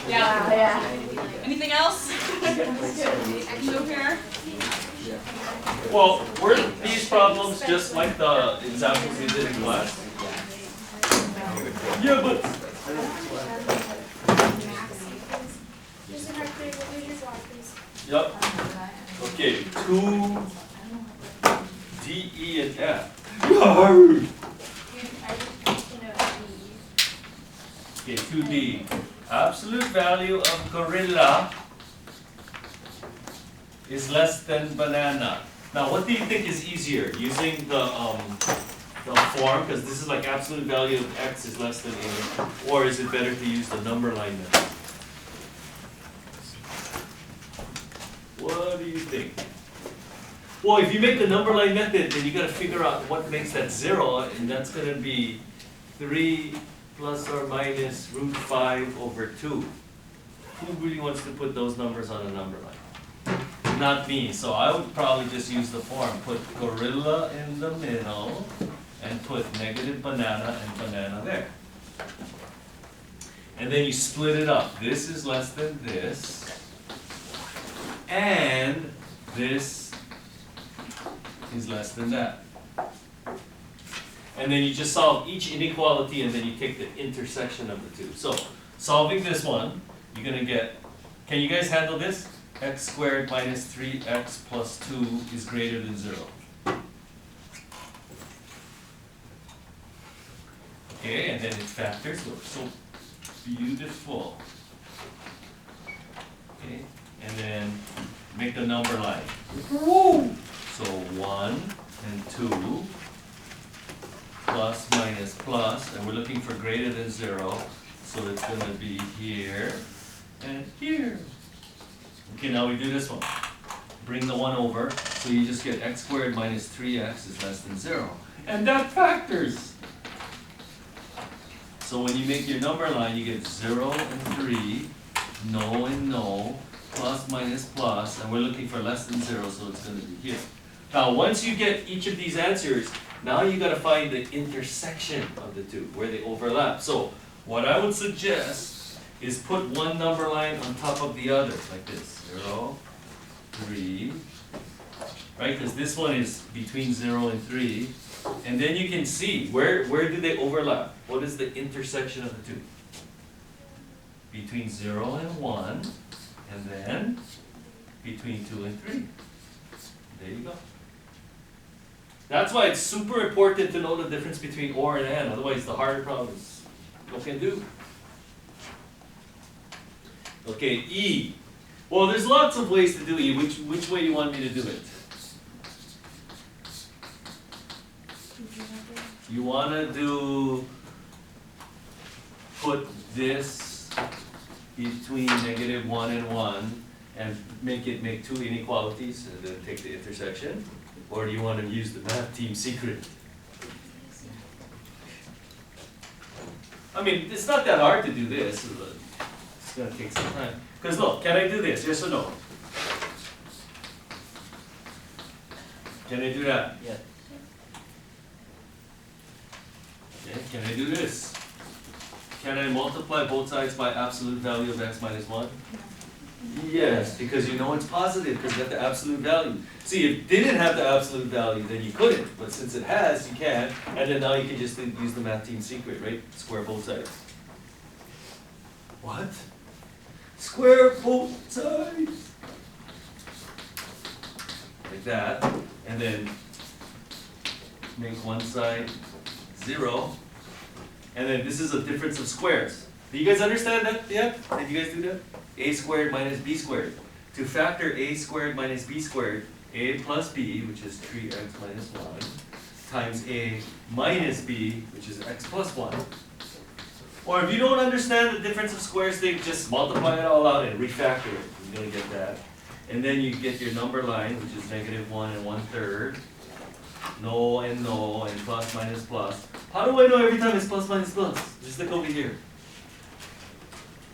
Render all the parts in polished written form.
Yeah. Anything else? No here? Well, were these problems just like the examples we did in class? Yeah, but yep. Okay, 2 D, E, and F. Okay, 2D. Absolute value of gorilla is less than banana. Now, what do you think is easier? Using the form, because this is like absolute value of x is less than a, or is it better to use the number line method? What do you think? Well, if you make the number line method, then you got to figure out what makes that 0, and that's going to be 3 plus or minus root 5 over 2. Who really wants to put those numbers on a number line? Not me. So I would probably just use the form. Put gorilla in the middle and put negative banana and banana there. And then you split it up. This is less than this. And this is less than that. And then you just solve each inequality and then you take the intersection of the two. So solving this one, you're going to get, can you guys handle this? X squared minus 3x plus 2 is greater than 0. Okay, and then it factors. Look, so beautiful. Okay, and then make the number line. Woo! So 1 and 2 plus minus plus, and we're looking for greater than 0, so it's going to be here and here. Okay, now we do this one. Bring the 1 over, so you just get x squared minus 3x is less than 0. And that factors. So when you make your number line, you get 0 and 3, no and no, plus minus plus, and we're looking for less than 0, so it's going to be here. Now, once you get each of these answers, now you got to find the intersection of the two, where they overlap. So what I would suggest is put one number line on top of the other, like this. 0, 3, right? Because this one is between 0 and 3. And then you can see, where do they overlap? What is the intersection of the two? Between 0 and 1, and then between 2 and 3. There you go. That's why it's super important to know the difference between or and, otherwise the harder problems you can do. Okay, E. Well, there's lots of ways to do E. Which way you want me to do it? You want to do, put this between negative 1 and 1 and make two inequalities and then take the intersection? Or do you want to use the math team secret? I mean, it's not that hard to do this, but it's going to take some time. Because look, can I do this? Yes or no? Can I do that? Yeah. Okay, can I do this? Can I multiply both sides by absolute value of x minus 1? Yes, because you know it's positive, because you have the absolute value. See, if it didn't have the absolute value, then you couldn't. But since it has, you can. And then now you can just use the math team secret, right? Square both sides. What? Square both sides. Like that. And then make one side 0. And then this is a difference of squares. Do you guys understand that yet? Did you guys do that? A squared minus b squared. To factor a squared minus b squared, a plus b, which is 3x minus 1, times a minus b, which is x plus 1. Or if you don't understand the difference of squares, then just multiply it all out and refactor it. You're going to get that. And then you get your number line, which is negative 1 and 1/3. No, and plus minus plus. How do I know every time it's plus minus plus? Just look over here.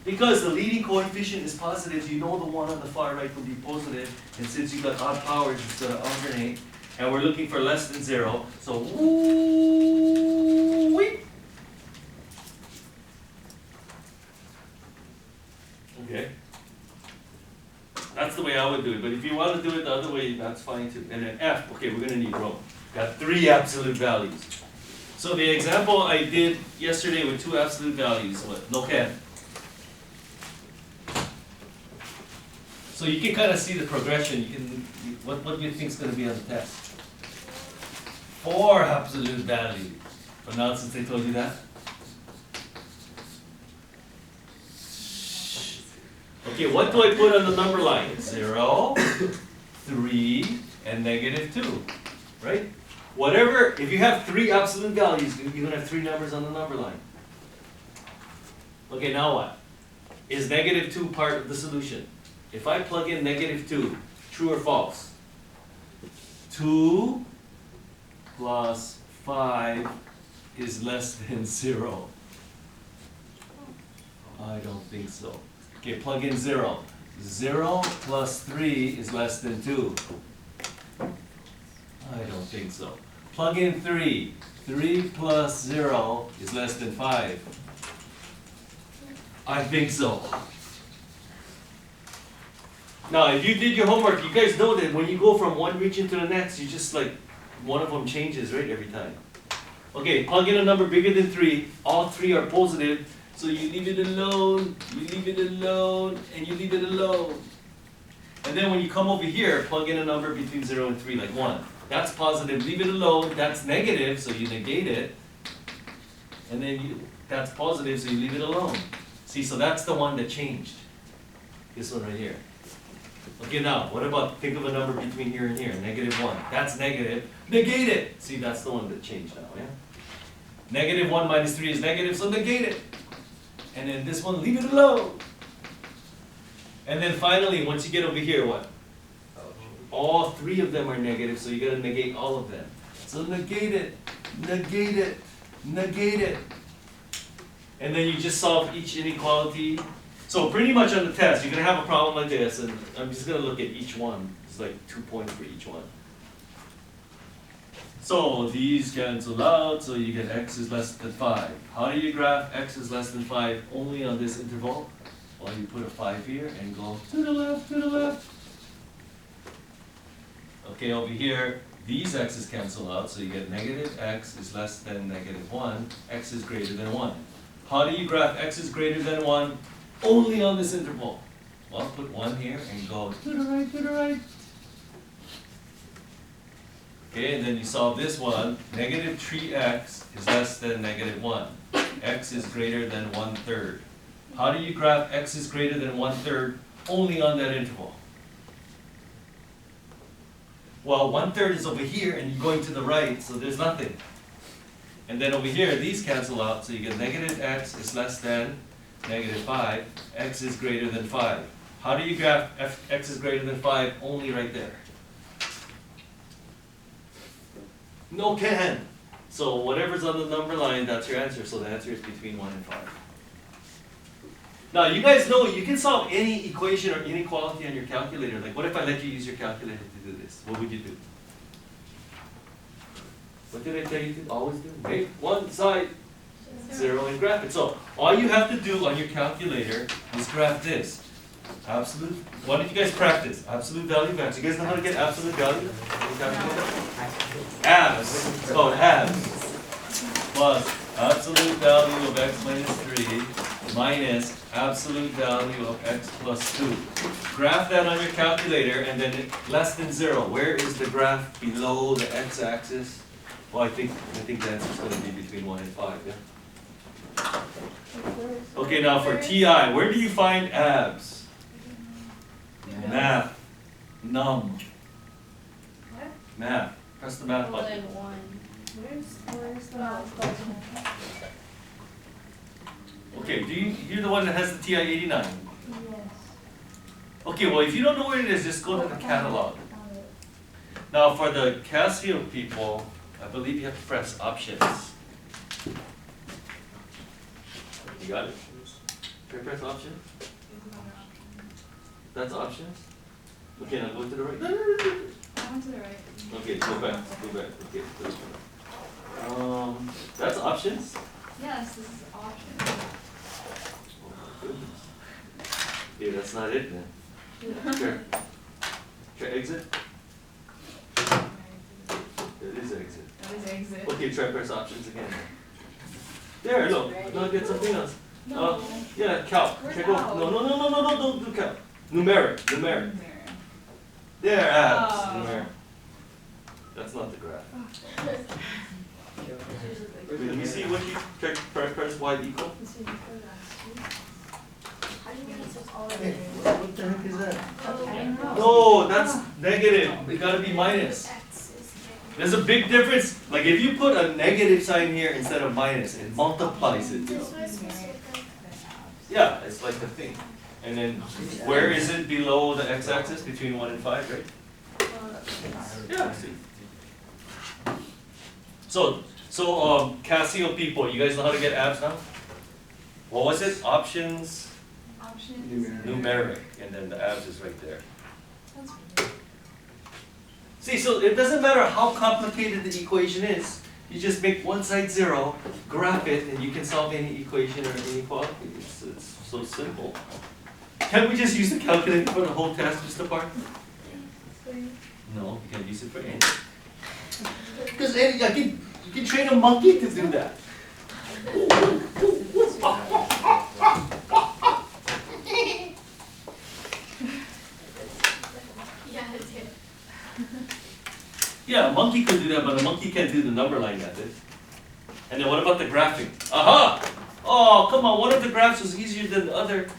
Because the leading coefficient is positive, you know the one on the far right will be positive, and since you got odd powers, it's going to alternate, and we're looking for less than 0, so woo-wee, would do it, but if you want to do it the other way, that's fine too. And then F, okay, we're gonna need rho. Got 3 absolute values. So the example I did yesterday with 2 absolute values, what? No can. So you can kind of see the progression. What do you think is going to be on the test? 4 absolute values. But now since they told you that. Okay, what do I put on the number line? 0, 3, and -2, right? Whatever, if you have 3 absolute values, you're going to have 3 numbers on the number line. Okay, now what? Is -2 part of the solution? If I plug in -2, true or false? 2 plus 5 is less than 0. I don't think so. Okay, plug in 0. 0 plus 3 is less than 2. I don't think so. Plug in 3. 3 plus 0 is less than 5. I think so. Now, if you did your homework, you guys know that when you go from one region to the next, you just like, one of them changes, right, every time. Okay, plug in a number bigger than 3. All 3 are positive, so you leave it alone, you leave it alone, and you leave it alone. And then when you come over here, plug in a number between 0 and 3, like 1. That's positive, leave it alone. That's negative, so you negate it. And then that's positive, so you leave it alone. See, so that's the one that changed. This one right here. Okay, now, what about, think of a number between here and here, -1. That's negative, negate it! See, that's the one that changed now, yeah? -1 minus 3 is negative, so negate it! And then this one, leave it alone! And then finally, once you get over here, what? All 3 of them are negative, so you gotta negate all of them. So negate it, negate it, negate it. And then you just solve each inequality. So pretty much on the test, you're gonna have a problem like this, and I'm just gonna look at each one. It's like 2 points for each one. So these cancel out, so you get x is less than 5. How do you graph x is less than 5 only on this interval? Well, you put a 5 here and go to the left, to the left. Okay, over here, these x's cancel out, so you get negative x is less than -1, x is greater than 1. How do you graph x is greater than 1 only on this interval? Well, put 1 here and go to the right, to the right. Okay, and then you solve this one. -3x is less than -1. X is greater than 1/3. How do you graph x is greater than 1/3 only on that interval? Well, 1/3 is over here and you're going to the right, so there's nothing. And then over here, these cancel out, so you get -x is less than -5, x is greater than 5. How do you graph x is greater than 5 only right there? No can. So whatever's on the number line, that's your answer. So the answer is between 1 and 5. Now you guys know you can solve any equation or inequality on your calculator. Like what if I let you use your calculator to do this? What would you do? What did I tell you to always do? Make one side 0 and graph it. So all you have to do on your calculator is graph this. Absolute, why don't you guys practice? Absolute value max. You guys know how to get absolute value? Abs. It's called abs. Plus absolute value of x minus 3 minus absolute value of x plus 2. Graph that on your calculator and then less than 0. Where is the graph below the x-axis? Well, I think the answer is going to be between 1 and 5, yeah? Okay, now for TI, where do you find abs? Math. Num. What? Math. Press the math More button. than 1. Where's the mouse button? Okay, you're the one that has the TI 89. Yes. Okay, well if you don't know where it is, just go to the catalog. Now for the Casio people, I believe you have to press options. You got it? Can I press options? That's options? Okay, now go to the right. I went to the right. Okay, go back. Okay, that's options? Yes, this is option. Oh my goodness. Okay, that's not it then. Sure. Try exit. It is exit. That is exit. Okay, try press options again. There, look. Now get something else. No. Yeah, calc. Where's Check out. out? No, don't do calc. Numeric. There, abs. Oh. Numeric. That's not the graph. Wait, let me see what you check. Press y equal. How do you get this all Hey, in? what the heck is that? I don't know. No, that's negative. It gotta be minus. There's a big difference. Like if you put a negative sign here instead of minus, it multiplies it. This was Yeah, it's like the thing. And then where is it below the x-axis between 1 and 5, right? Yeah, see. So Casio people, you guys know how to get abs now? What was it? Options, Options. numeric, and then the abs is right there. That's See, so it doesn't matter how complicated the equation is. You just make one side 0, graph it, and you can solve any equation or inequality. It's so simple. Can't we just use the calculator for the whole test, Mr. Park? No, you can't use it for anything. Because you can train a monkey to do that. Yeah, it's here. Yeah, a monkey could do that, but a monkey can't do the number line method. And then what about the graphing? Aha! Oh, come on, one of the graphs was easier than the other.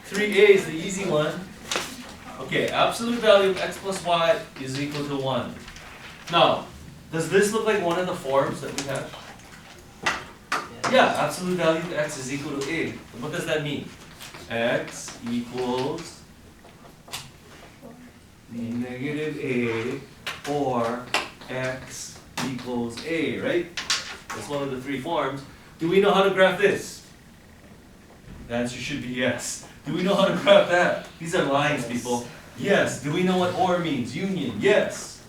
3a is the easy one. Okay, absolute value of x plus y is equal to 1. Now, does this look like one of the forms that we have? Yeah, absolute value of x is equal to a. What does that mean? X equals negative a or x equals a, right? That's one of the 3 forms. Do we know how to graph this? The answer should be yes. Do we know how to graph that? These are lines, people. Yes. Do we know what OR means? Union. Yes.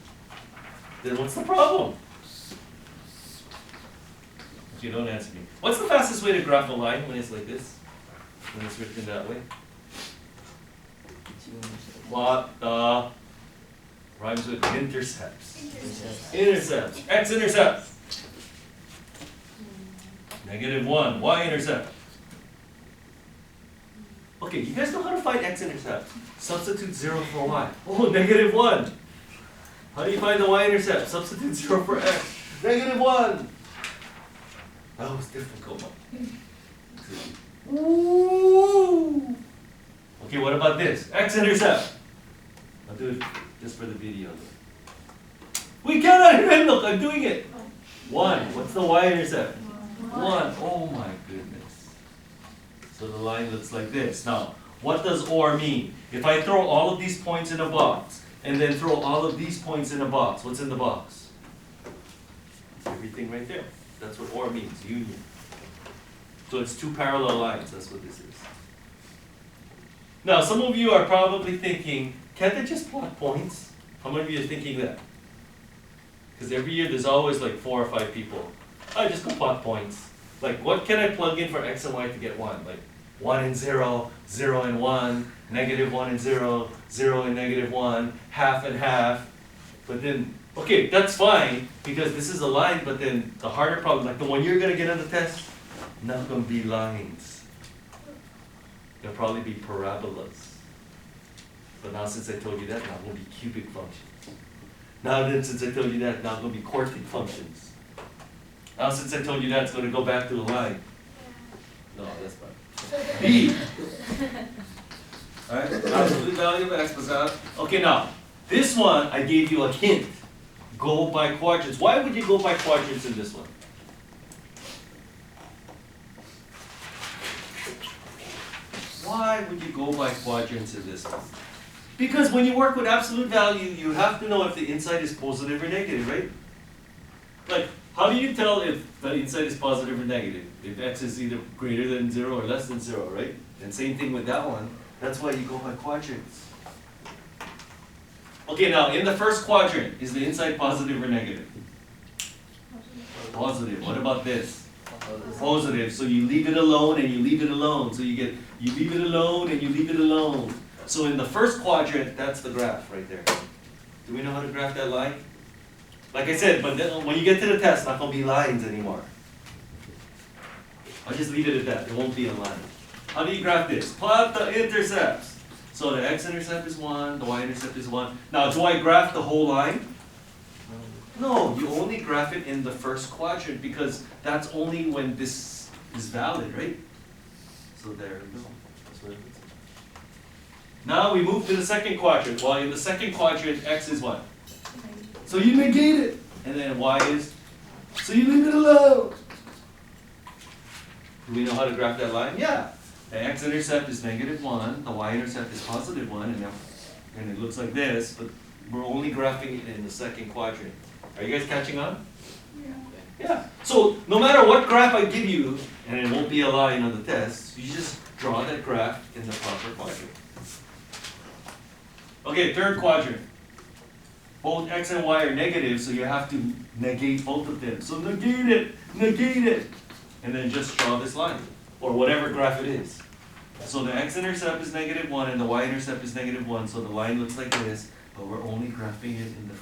Then what's the problem? You don't answer me. What's the fastest way to graph a line when it's like this? When it's written that way? Plot the rhymes with intercepts. Intercepts. X-intercept. -1. Y-intercept. Okay, you guys know how to find x-intercept. Substitute 0 for y. Oh, -1. How do you find the y-intercept? Substitute 0 for x. -1. That was difficult. Ooh. Okay, what about this? X-intercept. I'll do it just for the video. We cannot even look, I'm doing it. 1. What's the y-intercept? 1. Oh my goodness. So the line looks like this. Now, what does OR mean? If I throw all of these points in a box, and then throw all of these points in a box, what's in the box? It's everything right there. That's what OR means, union. So it's 2 parallel lines, that's what this is. Now, some of you are probably thinking, can't they just plot points? How many of you are thinking that? Because every year there's always like 4 or 5 people. I just go plot points. Like, what can I plug in for x and y to get 1? Like 1 and 0, 0 and 1, -1 and 0, 0 and -1, half and half. But then, okay, that's fine because this is a line, but then the harder problem, like the one you're going to get on the test, not going to be lines. They'll probably be parabolas. But now since I told you that, now going to be cubic functions. Now then, since I told you that, now it's going to be quartic functions. Now since I told you that, it's going to go back to a line. No, that's fine. B. Alright, absolute value of x plus out. Okay, now, this one, I gave you a hint. Go by quadrants. Why would you go by quadrants in this one? Why would you go by quadrants in this one? Because when you work with absolute value, you have to know if the inside is positive or negative, right? Like, how do you tell if the inside is positive or negative? If x is either greater than 0 or less than 0, right? And same thing with that one. That's why you go by quadrants. Okay, now in the first quadrant, is the inside positive or negative? Positive. What about this? Positive. So you leave it alone and you leave it alone. So you get, you leave it alone and you leave it alone. So in the first quadrant, that's the graph right there. Do we know how to graph that line? Like I said, but then when you get to the test, not gonna be lines anymore. I'll just leave it at that. It won't be a line. How do you graph this? Plot the intercepts. So the x-intercept is 1, the y-intercept is 1. Now, do I graph the whole line? No, you only graph it in the first quadrant because that's only when this is valid, right? So there we go. That's what it is. Now we move to the second quadrant. Well, in the second quadrant, x is what? So you negate it. And then y is? So you leave it alone. Do we know how to graph that line? Yeah. The x-intercept is -1, the y-intercept is +1, and it looks like this, but we're only graphing it in the second quadrant. Are you guys catching on? Yeah. Yeah. So no matter what graph I give you, and it won't be a line on the test, you just draw that graph in the proper quadrant. Okay, third quadrant. Both x and y are negative, so you have to negate both of them. So negate it, and then just draw this line, or whatever graph it is. So the x-intercept is -1 and the y-intercept is -1, so the line looks like this, but we're only graphing it in the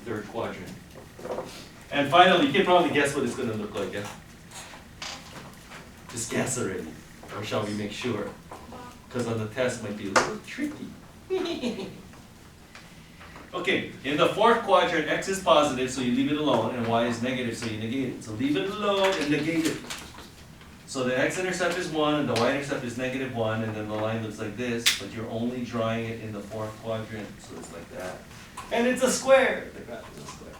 third quadrant. And finally, you can probably guess what it's going to look like, yeah? Just guess already, or shall we make sure? Because on the test might be a little tricky. Okay, in the fourth quadrant, x is positive, so you leave it alone, and y is negative, so you negate it. So leave it alone and negate it. So the x-intercept is 1, and the y-intercept is -1, and then the line looks like this, but you're only drawing it in the fourth quadrant, so it's like that. And it's a square! The graph is a square.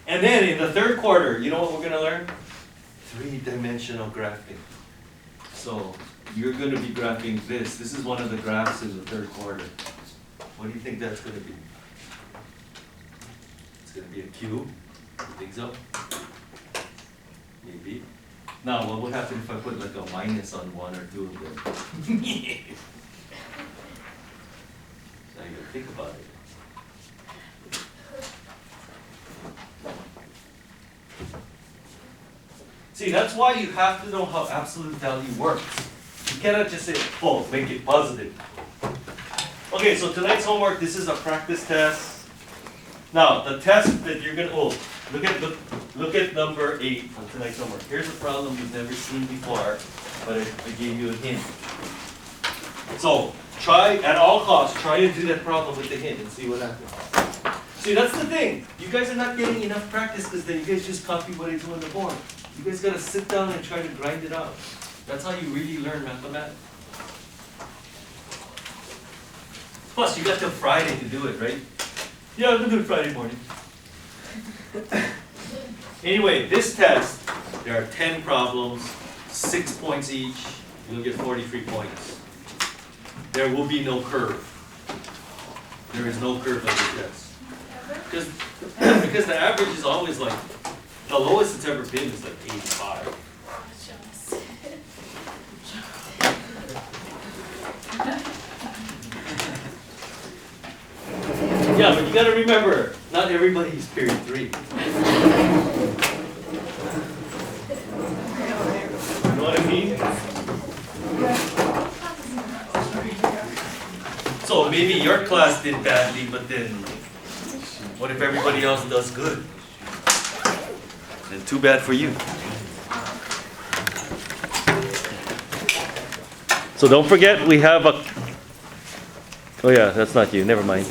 And then in the third quarter, you know what we're going to learn? 3-dimensional graphing. So you're going to be graphing this. This is one of the graphs in the third quarter. What do you think that's going to be? It's going to be a cube. You think so? Maybe. Now, what would happen if I put like a minus on 1 or 2 of them? Now you gotta think about it. See, that's why you have to know how absolute value works. You cannot just say, oh, make it positive. Okay, so tonight's homework, this is a practice test. Now, the test that you're gonna, look at number 8 on tonight's homework. Here's a problem you've never seen before, but I gave you a hint. So, try, at all costs, try to do that problem with the hint and see what happens. See, that's the thing. You guys are not getting enough practice because then you guys just copy what I do on the board. You guys gotta sit down and try to grind it out. That's how you really learn mathematics. Plus, you got till Friday to do it, right? Yeah, I'm gonna do it Friday morning. Anyway, this test, there are 10 problems, 6 points each. You'll get 43 points. There will be no curve. There is no curve like this test. Because the average is always like, the lowest it's ever been is like 85. Yeah, but you gotta remember, not everybody is period 3. You know what I mean? So maybe your class did badly, but then what if everybody else does good? Then too bad for you. So don't forget we have a, oh yeah, that's not you, never mind.